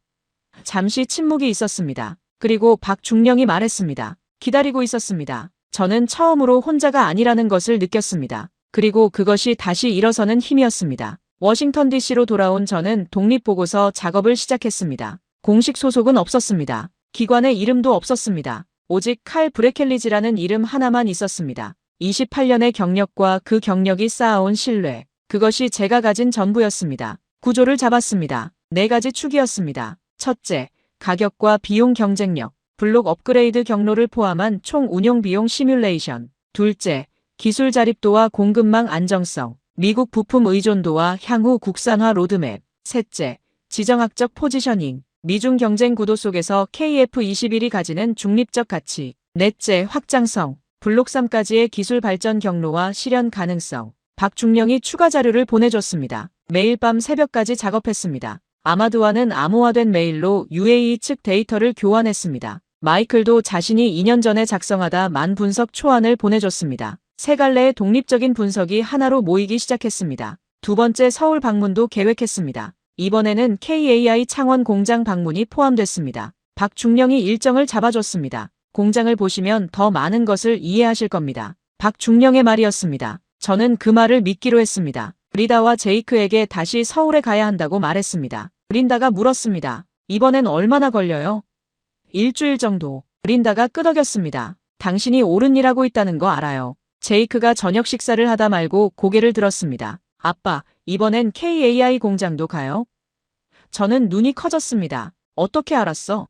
Speaker 3: 잠시 침묵이 있었습니다. 그리고 박중령이 말했습니다. 기다리고 있었습니다. 저는 처음으로 혼자가 아니라는 것을 느꼈습니다. 그리고 그것이 다시 일어서는 힘이었습니다. 워싱턴 DC로 돌아온 저는 독립보고서 작업을 시작했습니다. 공식 소속은 없었습니다. 기관의 이름도 없었습니다. 오직 칼 브레켈리지라는 이름 하나만 있었습니다. 28년의 경력과 그 경력이 쌓아온 신뢰. 그것이 제가 가진 전부였습니다. 구조를 잡았습니다. 4가지 축이었습니다. 첫째, 가격과 비용 경쟁력. 블록 업그레이드 경로를 포함한 총 운용 비용 시뮬레이션. 둘째, 기술 자립도와 공급망 안정성. 미국 부품 의존도와 향후 국산화 로드맵. 셋째, 지정학적 포지셔닝. 미중 경쟁 구도 속에서 KF-21이 가지는 중립적 가치. 넷째, 확장성. 블록 3까지의 기술 발전 경로와 실현 가능성. 박중령이 추가 자료를 보내줬습니다. 매일 밤 새벽까지 작업했습니다. 아마드와는 암호화된 메일로 UAE 측 데이터를 교환했습니다. 마이클도 자신이 2년 전에 작성하다 만 분석 초안을 보내줬습니다. 세 갈래의 독립적인 분석이 하나로 모이기 시작했습니다. 두 번째 서울 방문도 계획했습니다. 이번에는 KAI 창원 공장 방문이 포함됐습니다. 박중령이 일정을 잡아줬습니다. 공장을 보시면 더 많은 것을 이해하실 겁니다. 박중령의 말이었습니다. 저는 그 말을 믿기로 했습니다. 브린다와 제이크에게 다시 서울에 가야 한다고 말했습니다. 브린다가 물었습니다. 이번엔 얼마나 걸려요? 일주일 정도. 브린다가 끄덕였습니다. 당신이 옳은 일 하고 있다는 거 알아요. 제이크가 저녁 식사를 하다 말고 고개를 들었습니다. 아빠, 이번엔 KAI 공장도 가요? 저는 눈이 커졌습니다. 어떻게 알았어?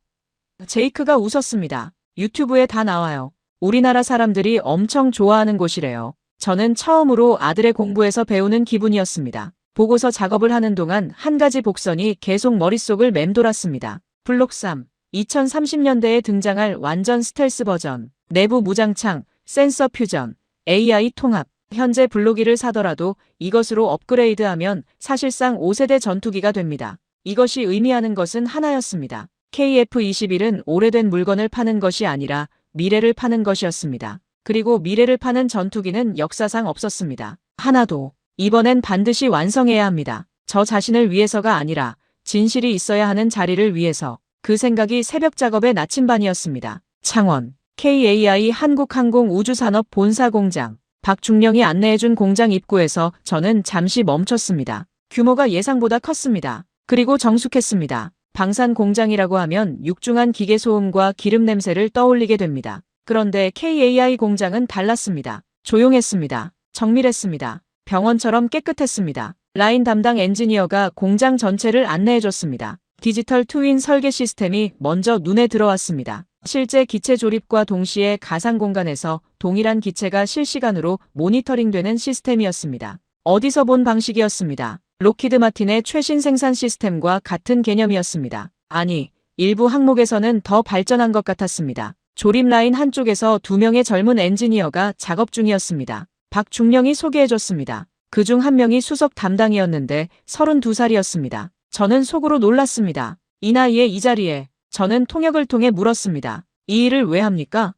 Speaker 3: 제이크가 웃었습니다. 유튜브에 다 나와요. 우리나라 사람들이 엄청 좋아하는 곳이래요. 저는 처음으로 아들의 공부에서 배우는 기분이었습니다. 보고서 작업을 하는 동안 한 가지 복선이 계속 머릿속을 맴돌았습니다. 블록 3. 2030년대에 등장할 완전 스텔스 버전. 내부 무장창, 센서 퓨전, AI 통합. 현재 블록 1을 사더라도 이것으로 업그레이드하면 사실상 5세대 전투기가 됩니다. 이것이 의미하는 것은 하나였습니다. KF-21은 오래된 물건을 파는 것이 아니라 미래를 파는 것이었습니다. 그리고 미래를 파는 전투기는 역사상 없었습니다. 하나도. 이번엔 반드시 완성해야 합니다. 저 자신을 위해서가 아니라 진실이 있어야 하는 자리를 위해서. 그 생각이 새벽 작업의 나침반이었습니다. 창원, KAI 한국항공우주산업 본사 공장. 박중령이 안내해준 공장 입구에서 저는 잠시 멈췄습니다. 규모가 예상보다 컸습니다. 그리고 정숙했습니다. 방산 공장이라고 하면 육중한 기계 소음과 기름 냄새를 떠올리게 됩니다. 그런데 KAI 공장은 달랐습니다. 조용했습니다. 정밀했습니다. 병원처럼 깨끗했습니다. 라인 담당 엔지니어가 공장 전체를 안내해줬습니다. 디지털 트윈 설계 시스템이 먼저 눈에 들어왔습니다. 실제 기체 조립과 동시에 가상 공간에서 동일한 기체가 실시간으로 모니터링되는 시스템이었습니다. 어디서 본 방식이었습니다. 록히드 마틴의 최신 생산 시스템과 같은 개념이었습니다. 아니, 일부 항목에서는 더 발전한 것 같았습니다. 조립 라인 한쪽에서 2명의 젊은 엔지니어가 작업 중이었습니다. 박중령이 소개해줬습니다. 그중 한 명이 수석 담당이었는데 32살이었습니다. 저는 속으로 놀랐습니다. 이 나이에 이 자리에. 저는 통역을 통해 물었습니다. 이 일을 왜 합니까?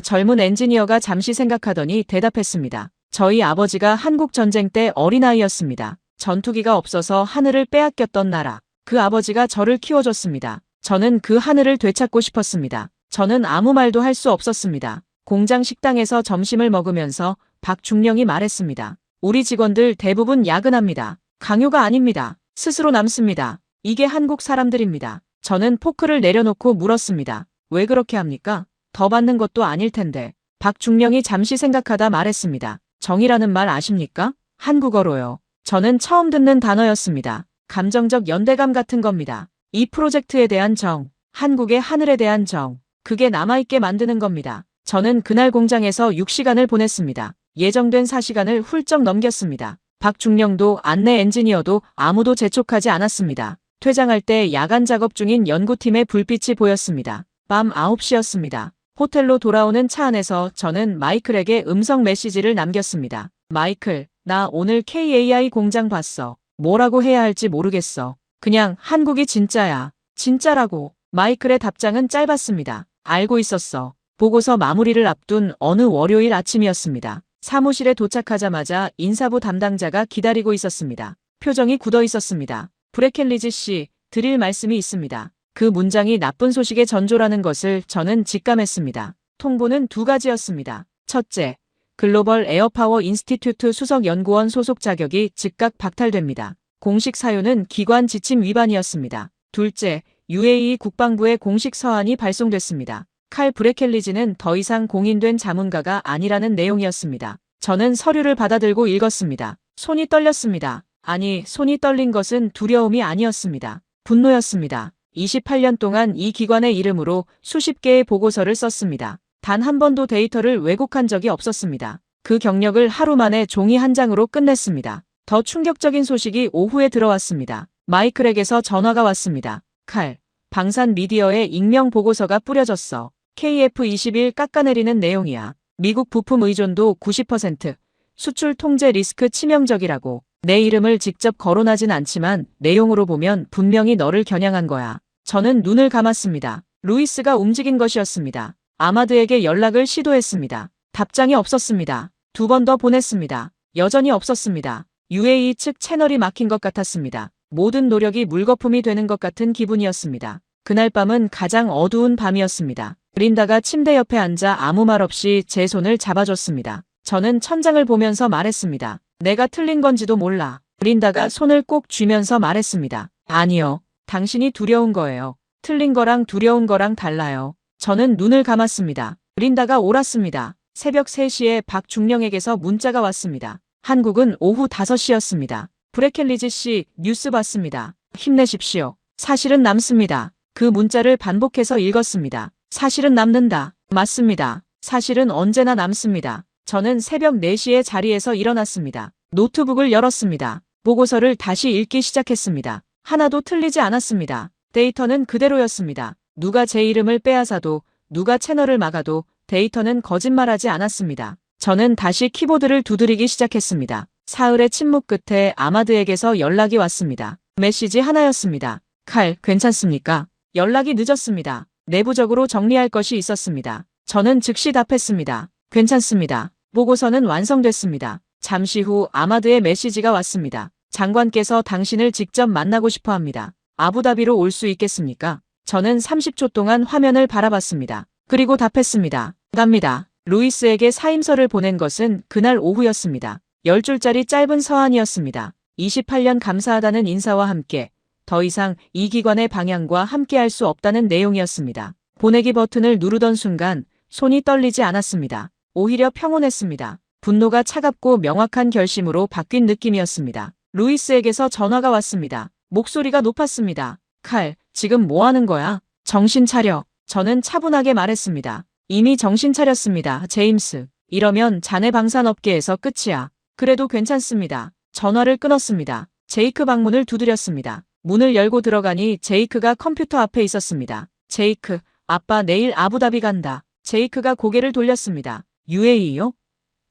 Speaker 3: 젊은 엔지니어가 잠시 생각하더니 대답했습니다. 저희 아버지가 한국 전쟁 때 어린아이였습니다. 전투기가 없어서 하늘을 빼앗겼던 나라. 그 아버지가 저를 키워줬습니다. 저는 그 하늘을 되찾고 싶었습니다. 저는 아무 말도 할 수 없었습니다. 공장 식당에서 점심을 먹으면서 박중령이 말했습니다. 우리 직원들 대부분 야근합니다. 강요가 아닙니다. 스스로 남습니다. 이게 한국 사람들입니다. 저는 포크를 내려놓고 물었습니다. 왜 그렇게 합니까? 더 받는 것도 아닐 텐데. 박중령이 잠시 생각하다 말했습니다. 정이라는 말 아십니까? 한국어로요. 저는 처음 듣는 단어였습니다. 감정적 연대감 같은 겁니다. 이 프로젝트에 대한 정, 한국의 하늘에 대한 정, 그게 남아있게 만드는 겁니다. 저는 그날 공장에서 6시간을 보냈습니다. 예정된 4시간을 훌쩍 넘겼습니다. 박중령도 안내 엔지니어도 아무도 재촉하지 않았습니다. 퇴장할 때 야간 작업 중인 연구팀의 불빛이 보였습니다. 밤 9시였습니다. 호텔로 돌아오는 차 안에서 저는 마이클에게 음성 메시지를 남겼습니다. 마이클, 나 오늘 KAI 공장 봤어. 뭐라고 해야 할지 모르겠어. 그냥 한국이 진짜야. 진짜라고. 마이클의 답장은 짧았습니다. 알고 있었어. 보고서 마무리를 앞둔 어느 월요일 아침이었습니다. 사무실에 도착하자마자 인사부 담당자가 기다리고 있었습니다. 표정이 굳어 있었습니다. 브레켈리지 씨, 드릴 말씀이 있습니다. 그 문장이 나쁜 소식의 전조라는 것을 저는 직감했습니다. 통보는 2가지였습니다. 첫째, 글로벌 에어파워 인스티튜트 수석 연구원 소속 자격이 즉각 박탈됩니다. 공식 사유는 기관 지침 위반이었습니다. 둘째, UAE 국방부의 공식 서한이 발송됐습니다. 칼 브레켈리지는 더 이상 공인된 자문가가 아니라는 내용이었습니다. 저는 서류를 받아들고 읽었습니다. 손이 떨렸습니다. 아니, 손이 떨린 것은 두려움이 아니었습니다. 분노였습니다. 28년 동안 이 기관의 이름으로 수십 개의 보고서를 썼습니다. 단 한 번도 데이터를 왜곡한 적이 없었습니다. 그 경력을 하루 만에 종이 한 장으로 끝냈습니다. 더 충격적인 소식이 오후에 들어왔습니다. 마이클에게서 전화가 왔습니다. 칼, 방산 미디어에 익명 보고서가 뿌려졌어. KF-21 깎아내리는 내용이야. 미국 부품 의존도 90%, 수출 통제 리스크 치명적이라고. 내 이름을 직접 거론하진 않지만 내용으로 보면 분명히 너를 겨냥한 거야. 저는 눈을 감았습니다. 루이스가 움직인 것이었습니다. 아마드에게 연락을 시도했습니다. 답장이 없었습니다. 2번 더 보냈습니다. 여전히 없었습니다. UAE 측 채널이 막힌 것 같았습니다. 모든 노력이 물거품이 되는 것 같은 기분이었습니다. 그날 밤은 가장 어두운 밤이었습니다. 린다가 침대 옆에 앉아 아무 말 없이 제 손을 잡아줬습니다. 저는 천장을 보면서 말했습니다. 내가 틀린 건지도 몰라. 린다가 손을 꼭 쥐면서 말했습니다. 아니요. 당신이 두려운 거예요. 틀린 거랑 두려운 거랑 달라요. 저는 눈을 감았습니다. 린다가 옳았습니다. 새벽 3시에 박중령에게서 문자가 왔습니다. 한국은 오후 5시였습니다. 브레켈리지 씨, 뉴스 봤습니다. 힘내십시오. 사실은 남습니다. 그 문자를 반복해서 읽었습니다. 사실은 남는다. 맞습니다. 사실은 언제나 남습니다. 저는 새벽 4시에 자리에서 일어났습니다. 노트북을 열었습니다. 보고서를 다시 읽기 시작했습니다. 하나도 틀리지 않았습니다. 데이터는 그대로였습니다. 누가 제 이름을 빼앗아도, 누가 채널을 막아도 데이터는 거짓말하지 않았습니다. 저는 다시 키보드를 두드리기 시작했습니다. 사흘의 침묵 끝에 아마드에게서 연락이 왔습니다. 메시지 하나였습니다. 칼, 괜찮습니까? 연락이 늦었습니다. 내부적으로 정리할 것이 있었습니다. 저는 즉시 답했습니다. 괜찮습니다. 보고서는 완성됐습니다. 잠시 후 아마드의 메시지가 왔습니다. 장관께서 당신을 직접 만나고 싶어 합니다. 아부다비로 올 수 있겠습니까? 저는 30초 동안 화면을 바라봤습니다. 그리고 답했습니다. 갑니다. 루이스에게 사임서를 보낸 것은 그날 오후였습니다. 10줄짜리 짧은 서한이었습니다. 28년 감사하다는 인사와 함께 더 이상 이 기관의 방향과 함께할 수 없다는 내용이었습니다. 보내기 버튼을 누르던 순간 손이 떨리지 않았습니다. 오히려 평온했습니다. 분노가 차갑고 명확한 결심으로 바뀐 느낌이었습니다. 루이스에게서 전화가 왔습니다. 목소리가 높았습니다. 칼, 지금 뭐 하는 거야? 정신 차려. 저는 차분하게 말했습니다. 이미 정신 차렸습니다, 제임스. 이러면 자네 방산업계에서 끝이야. 그래도 괜찮습니다. 전화를 끊었습니다. 제이크 방문을 두드렸습니다. 문을 열고 들어가니 제이크가 컴퓨터 앞에 있었습니다. 제이크, 아빠 내일 아부다비 간다. 제이크가 고개를 돌렸습니다. UAE요?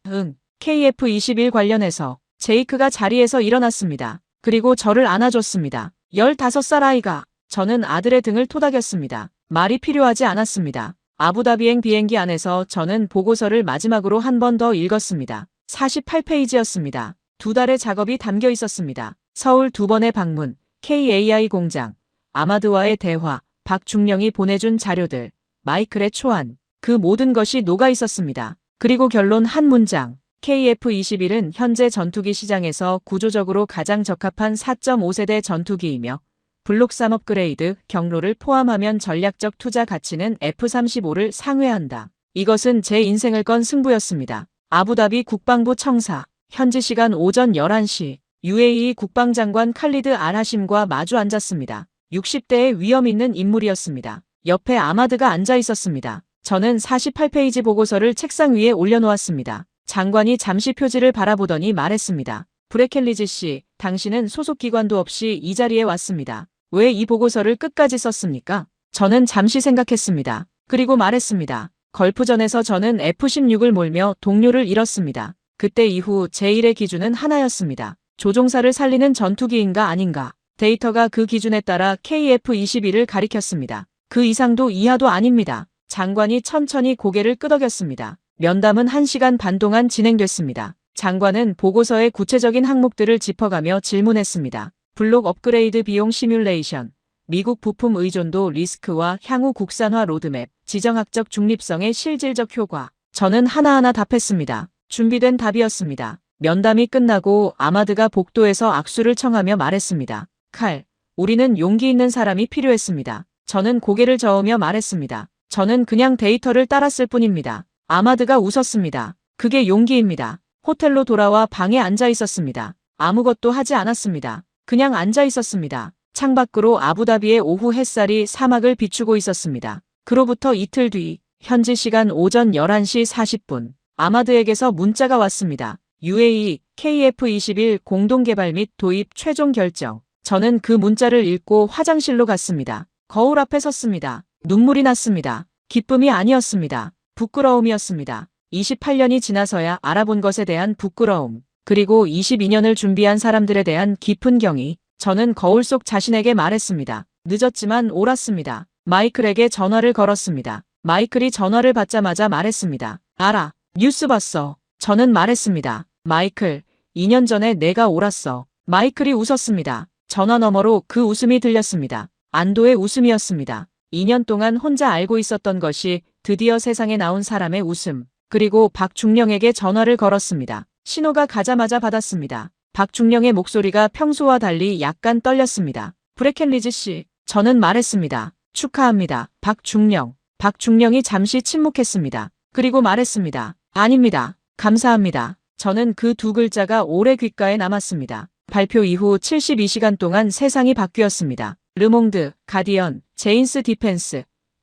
Speaker 3: 응, KF21 관련해서. 제이크가 자리에서 일어났습니다. 그리고 저를 안아줬습니다. 15살 아이가. 저는 아들의 등을 토닥였습니다. 말이 필요하지 않았습니다. 아부다비행 비행기 안에서 저는 보고서를 마지막으로 한 번 더 읽었습니다. 48페이지였습니다. 2달의 작업이 담겨 있었습니다. 서울 2번의 방문, KAI 공장, 아마드와의 대화, 박중령이 보내준 자료들, 마이클의 초안, 그 모든 것이 녹아 있었습니다. 그리고 결론 한 문장. KF-21은 현재 전투기 시장에서 구조적으로 가장 적합한 4.5세대 전투기이며 블록 3 업그레이드 경로를 포함하면 전략적 투자 가치는 F-35를 상회한다. 이것은 제 인생을 건 승부였습니다. 아부다비 국방부 청사, 현지 시간 오전 11시, UAE 국방장관 칼리드 알하심과 마주 앉았습니다. 60대의 위험 있는 인물이었습니다. 옆에 아마드가 앉아 있었습니다. 저는 48페이지 보고서를 책상 위에 올려놓았습니다. 장관이 잠시 표지를 바라보더니 말했습니다. 브레켈리즈 씨, 당신은 소속 기관도 없이 이 자리에 왔습니다. 왜 이 보고서를 끝까지 썼습니까? 저는 잠시 생각했습니다. 그리고 말했습니다. 걸프전에서 저는 F-16을 몰며 동료를 잃었습니다. 그때 이후 제 일의 기준은 하나였습니다. 조종사를 살리는 전투기인가 아닌가. 데이터가 그 기준에 따라 KF-21을 가리켰습니다. 그 이상도 이하도 아닙니다. 장관이 천천히 고개를 끄덕였습니다. 면담은 1시간 반 동안 진행됐습니다. 장관은 보고서의 구체적인 항목들을 짚어가며 질문했습니다. 블록 업그레이드 비용 시뮬레이션, 미국 부품 의존도 리스크와 향후 국산화 로드맵, 지정학적 중립성의 실질적 효과. 저는 하나하나 답했습니다. 준비된 답이었습니다. 면담이 끝나고 아마드가 복도에서 악수를 청하며 말했습니다. 칼, 우리는 용기 있는 사람이 필요했습니다. 저는 고개를 저으며 말했습니다. 저는 그냥 데이터를 따랐을 뿐입니다. 아마드가 웃었습니다. 그게 용기입니다. 호텔로 돌아와 방에 앉아 있었습니다. 아무것도 하지 않았습니다. 그냥 앉아 있었습니다. 창밖으로 아부다비의 오후 햇살이 사막을 비추고 있었습니다. 그로부터 이틀 뒤, 현지 시간 오전 11시 40분, 아마드에게서 문자가 왔습니다. UAE, KF-21 공동개발 및 도입 최종 결정. 저는 그 문자를 읽고 화장실로 갔습니다. 거울 앞에 섰습니다. 눈물이 났습니다. 기쁨이 아니었습니다. 부끄러움이었습니다. 28년이 지나서야 알아본 것에 대한 부끄러움, 그리고 22년을 준비한 사람들에 대한 깊은 경의. 저는 거울 속 자신에게 말했습니다. 늦었지만 옳았습니다. 마이클에게 전화를 걸었습니다. 마이클이 전화를 받자마자 말했습니다. 알아. 뉴스 봤어. 저는 말했습니다. 마이클, 2년 전에 내가 옳았어. 마이클이 웃었습니다. 전화 너머로 그 웃음이 들렸습니다. 안도의 웃음이었습니다. 2년 동안 혼자 알고 있었던 것이 드디어 세상에 나온 사람의 웃음. 그리고 박중령에게 전화를 걸었습니다. 신호가 가자마자 받았습니다. 박중령의 목소리가 평소와 달리 약간 떨렸습니다. 브레켈리즈 씨, 저는 말했습니다. 축하합니다. 박중령. 박중령이 잠시 침묵했습니다. 그리고 말했습니다. 아닙니다. 감사합니다. 저는 그 두 글자가 오래 귓가에 남았습니다. 발표 이후 72시간 동안 세상이 바뀌었습니다. 르몽드, 가디언, 제인스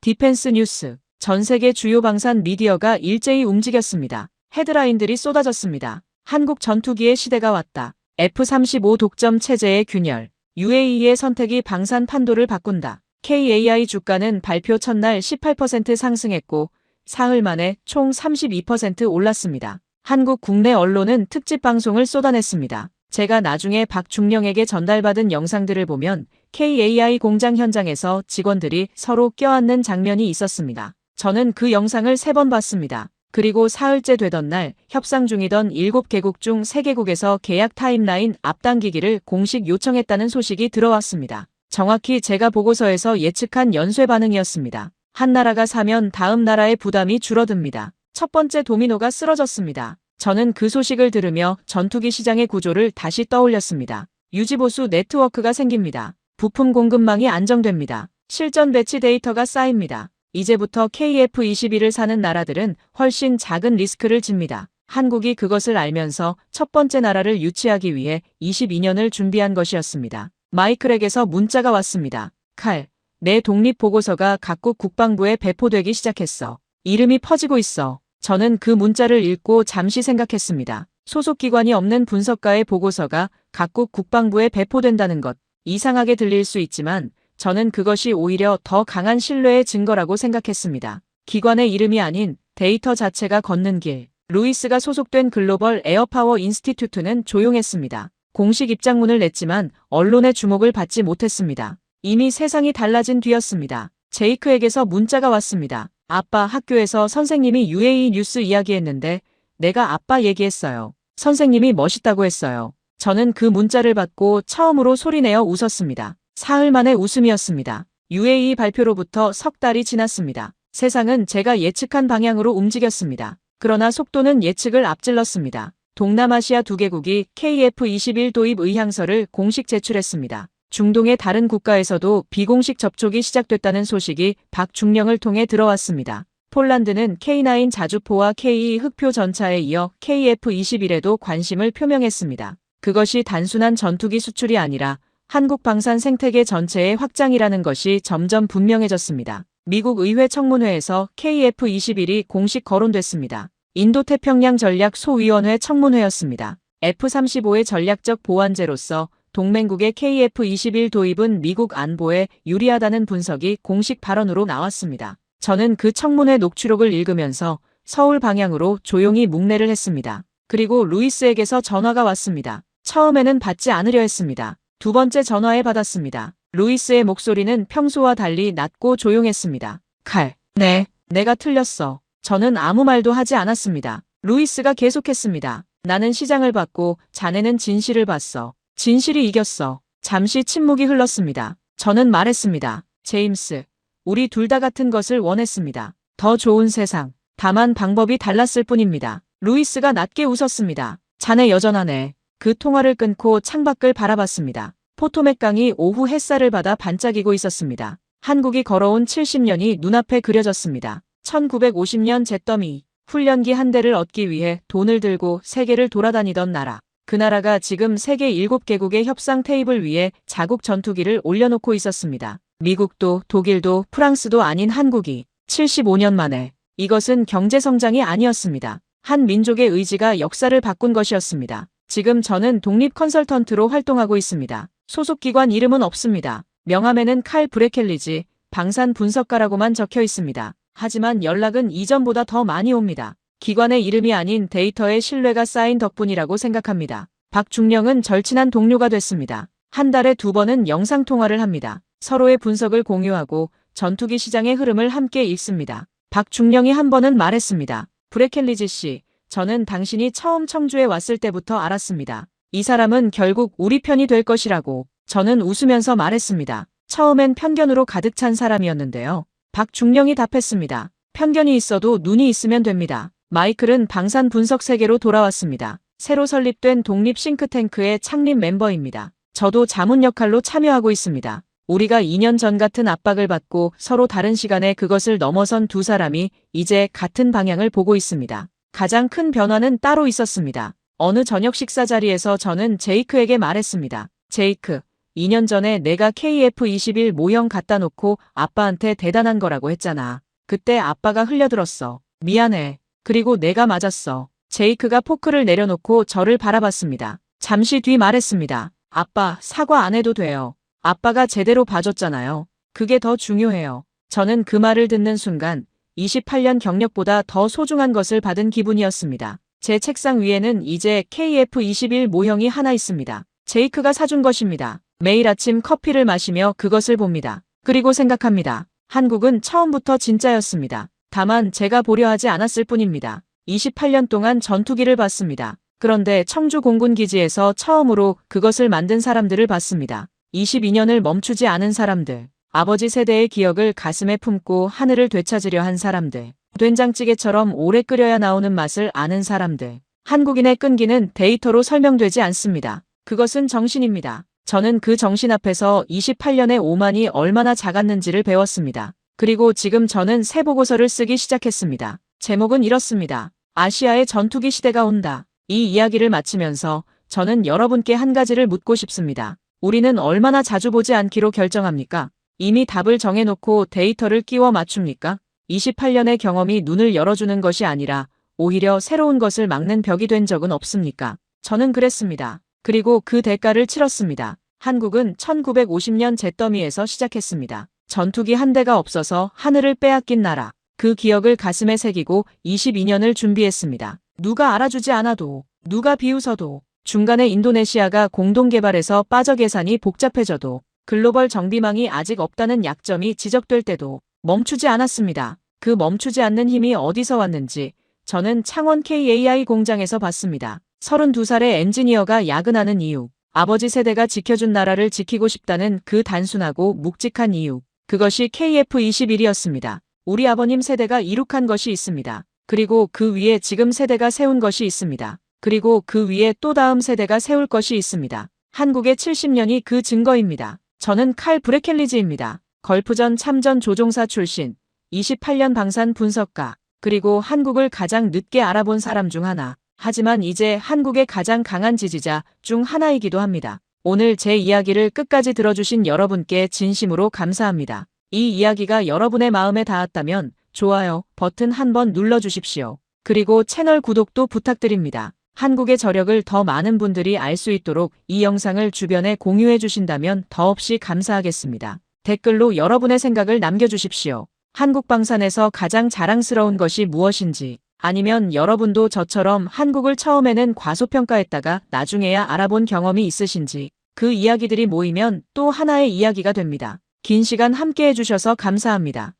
Speaker 3: 디펜스 뉴스, 전 세계 주요 방산 미디어가 일제히 움직였습니다. 헤드라인들이 쏟아졌습니다. 한국 전투기의 시대가 왔다. F-35 독점 체제의 균열. UAE의 선택이 방산 판도를 바꾼다. KAI 주가는 발표 첫날 18% 상승했고 사흘 만에 총 32% 올랐습니다. 한국 국내 언론은 특집 방송을 쏟아냈습니다. 제가 나중에 박중령에게 전달받은 영상들을 보면 KAI 공장 현장에서 직원들이 서로 껴안는 장면이 있었습니다. 저는 그 영상을 3번 봤습니다. 그리고 사흘째 되던 날 협상 중이던 7개국 중 3개국에서 계약 타임라인 앞당기기를 공식 요청했다는 소식이 들어왔습니다. 정확히 제가 보고서에서 예측한 연쇄 반응이었습니다. 한 나라가 사면 다음 나라의 부담이 줄어듭니다. 첫 번째 도미노가 쓰러졌습니다. 저는 그 소식을 들으며 전투기 시장의 구조를 다시 떠올렸습니다. 유지보수 네트워크가 생깁니다. 부품 공급망이 안정됩니다. 실전 배치 데이터가 쌓입니다. 이제부터 KF-21을 사는 나라들은 훨씬 작은 리스크를 집니다. 한국이 그것을 알면서 첫 번째 나라를 유치하기 위해 22년을 준비한 것이었습니다. 마이클에게서 문자가 왔습니다. 칼, 내 독립보고서가 각국 국방부에 배포되기 시작했어. 이름이 퍼지고 있어. 저는 그 문자를 읽고 잠시 생각했습니다. 소속기관이 없는 분석가의 보고서가 각국 국방부에 배포된다는 것, 이상하게 들릴 수 있지만 저는 그것이 오히려 더 강한 신뢰의 증거라고 생각했습니다. 기관의 이름이 아닌 데이터 자체가 걷는 길. 루이스가 소속된 글로벌 에어파워 인스티튜트는 조용했습니다. 공식 입장문을 냈지만 언론의 주목을 받지 못했습니다. 이미 세상이 달라진 뒤였습니다. 제이크에게서 문자가 왔습니다. 아빠, 학교에서 선생님이 UAE 뉴스 이야기했는데 내가 아빠 얘기했어요. 선생님이 멋있다고 했어요. 저는 그 문자를 받고 처음으로 소리내어 웃었습니다. 사흘 만의 웃음이었습니다. UAE 발표로부터 석 달이 지났습니다. 세상은 제가 예측한 방향으로 움직였습니다. 그러나 속도는 예측을 앞질렀습니다. 동남아시아 2개국이 KF-21 도입 의향서를 공식 제출했습니다. 중동의 다른 국가에서도 비공식 접촉이 시작됐다는 소식이 박중령을 통해 들어왔습니다. 폴란드는 K9 자주포와 K2 흑표 전차에 이어 KF-21에도 관심을 표명했습니다. 그것이 단순한 전투기 수출이 아니라 한국 방산 생태계 전체의 확장이라는 것이 점점 분명해졌습니다. 미국 의회 청문회에서 KF-21이 공식 거론됐습니다. 인도태평양 전략 소위원회 청문회였습니다. F-35의 전략적 보완제로서 동맹국의 KF-21 도입은 미국 안보에 유리하다는 분석이 공식 발언으로 나왔습니다. 저는 그 청문회 녹취록을 읽으면서 서울 방향으로 조용히 묵내를 했습니다. 그리고 루이스에게서 전화가 왔습니다. 처음에는 받지 않으려 했습니다. 두 번째 전화에 받았습니다. 루이스의 목소리는 평소와 달리 낮고 조용했습니다. 칼, 네, 내가 틀렸어. 저는 아무 말도 하지 않았습니다. 루이스가 계속했습니다. 나는 시장을 봤고 자네는 진실을 봤어. 진실이 이겼어. 잠시 침묵이 흘렀습니다. 저는 말했습니다. 제임스, 우리 둘 다 같은 것을 원했습니다. 더 좋은 세상. 다만 방법이 달랐을 뿐입니다. 루이스가 낮게 웃었습니다. 자네 여전하네. 그 통화를 끊고 창밖을 바라봤습니다. 포토맥 강이 오후 햇살을 받아 반짝이고 있었습니다. 한국이 걸어온 70년이 눈앞에 그려졌습니다. 1950년 잿더미 훈련기 한 대를 얻기 위해 돈을 들고 세계를 돌아다니던 나라. 그 나라가 지금 세계 7개국의 협상 테이블 위에 자국 전투기를 올려놓고 있었습니다. 미국도 독일도 프랑스도 아닌 한국이 75년 만에. 이것은 경제성장이 아니었습니다. 한 민족의 의지가 역사를 바꾼 것이었습니다. 지금 저는 독립 컨설턴트로 활동하고 있습니다. 소속기관 이름은 없습니다. 명함에는 칼 브레켈리지 방산 분석가라고만 적혀 있습니다. 하지만 연락은 이전보다 더 많이 옵니다. 기관의 이름이 아닌 데이터의 신뢰가 쌓인 덕분이라고 생각합니다. 박중령은 절친한 동료가 됐습니다. 한 달에 2번은 영상통화를 합니다. 서로의 분석을 공유하고 전투기 시장의 흐름을 함께 읽습니다. 박중령이 한 번은 말했습니다. 브레켈리지 씨, 저는 당신이 처음 청주에 왔을 때부터 알았습니다. 이 사람은 결국 우리 편이 될 것이라고. 저는 웃으면서 말했습니다. 처음엔 편견으로 가득 찬 사람이었는데요. 박중령이 답했습니다. 편견이 있어도 눈이 있으면 됩니다. 마이클은 방산 분석 세계로 돌아왔습니다. 새로 설립된 독립 싱크탱크의 창립 멤버입니다. 저도 자문 역할로 참여하고 있습니다. 우리가 2년 전 같은 압박을 받고 서로 다른 시간에 그것을 넘어선 두 사람이 이제 같은 방향을 보고 있습니다. 가장 큰 변화는 따로 있었습니다. 어느 저녁 식사 자리에서 저는 제이크에게 말했습니다. 제이크, 2년 전에 내가 KF-21 모형 갖다 놓고 아빠한테 대단한 거라고 했잖아. 그때 아빠가 흘려들었어. 미안해. 그리고 내가 맞았어. 제이크가 포크를 내려놓고 저를 바라봤습니다. 잠시 뒤 말했습니다. 아빠, 사과 안 해도 돼요. 아빠가 제대로 봐줬잖아요. 그게 더 중요해요. 저는 그 말을 듣는 순간 28년 경력보다 더 소중한 것을 받은 기분이었습니다. 제 책상 위에는 이제 KF-21 모형이 하나 있습니다. 제이크가 사준 것입니다. 매일 아침 커피를 마시며 그것을 봅니다. 그리고 생각합니다. 한국은 처음부터 진짜였습니다. 다만 제가 보려 하지 않았을 뿐입니다. 28년 동안 전투기를 봤습니다. 그런데 청주 공군기지에서 처음으로 그것을 만든 사람들을 봤습니다. 22년을 멈추지 않은 사람들. 아버지 세대의 기억을 가슴에 품고 하늘을 되찾으려 한 사람들. 된장찌개처럼 오래 끓여야 나오는 맛을 아는 사람들. 한국인의 끈기는 데이터로 설명되지 않습니다. 그것은 정신입니다. 저는 그 정신 앞에서 28년의 오만이 얼마나 작았는지를 배웠습니다. 그리고 지금 저는 새 보고서를 쓰기 시작했습니다. 제목은 이렇습니다. 아시아의 전투기 시대가 온다. 이 이야기를 마치면서 저는 여러분께 한 가지를 묻고 싶습니다. 우리는 얼마나 자주 보지 않기로 결정합니까? 이미 답을 정해놓고 데이터를 끼워 맞춥니까? 28년의 경험이 눈을 열어주는 것이 아니라 오히려 새로운 것을 막는 벽이 된 적은 없습니까? 저는 그랬습니다. 그리고 그 대가를 치렀습니다. 한국은 1950년 잿더미에서 시작했습니다. 전투기 한 대가 없어서 하늘을 빼앗긴 나라. 그 기억을 가슴에 새기고 22년을 준비했습니다. 누가 알아주지 않아도, 누가 비웃어도, 중간에 인도네시아가 공동개발에서 빠져 계산이 복잡해져도, 글로벌 정비망이 아직 없다는 약점이 지적될 때도 멈추지 않았습니다. 그 멈추지 않는 힘이 어디서 왔는지 저는 창원 KAI 공장에서 봤습니다. 32살의 엔지니어가 야근하는 이유, 아버지 세대가 지켜준 나라를 지키고 싶다는 그 단순하고 묵직한 이유, 그것이 KF21이었습니다. 우리 아버님 세대가 이룩한 것이 있습니다. 그리고 그 위에 지금 세대가 세운 것이 있습니다. 그리고 그 위에 또 다음 세대가 세울 것이 있습니다. 한국의 70년이 그 증거입니다. 저는 칼 브레켈리지입니다. 걸프전 참전 조종사 출신, 28년 방산 분석가, 그리고 한국을 가장 늦게 알아본 사람 중 하나. 하지만 이제 한국의 가장 강한 지지자 중 하나이기도 합니다. 오늘 제 이야기를 끝까지 들어주신 여러분께 진심으로 감사합니다. 이 이야기가 여러분의 마음에 닿았다면 좋아요 버튼 한번 눌러주십시오. 그리고 채널 구독도 부탁드립니다. 한국의 저력을 더 많은 분들이 알 수 있도록 이 영상을 주변에 공유해 주신다면 더없이 감사하겠습니다. 댓글로 여러분의 생각을 남겨주십시오. 한국방산에서 가장 자랑스러운 것이 무엇인지, 아니면 여러분도 저처럼 한국을 처음에는 과소평가했다가 나중에야 알아본 경험이 있으신지, 그 이야기들이 모이면 또 하나의 이야기가 됩니다. 긴 시간 함께 해주셔서 감사합니다.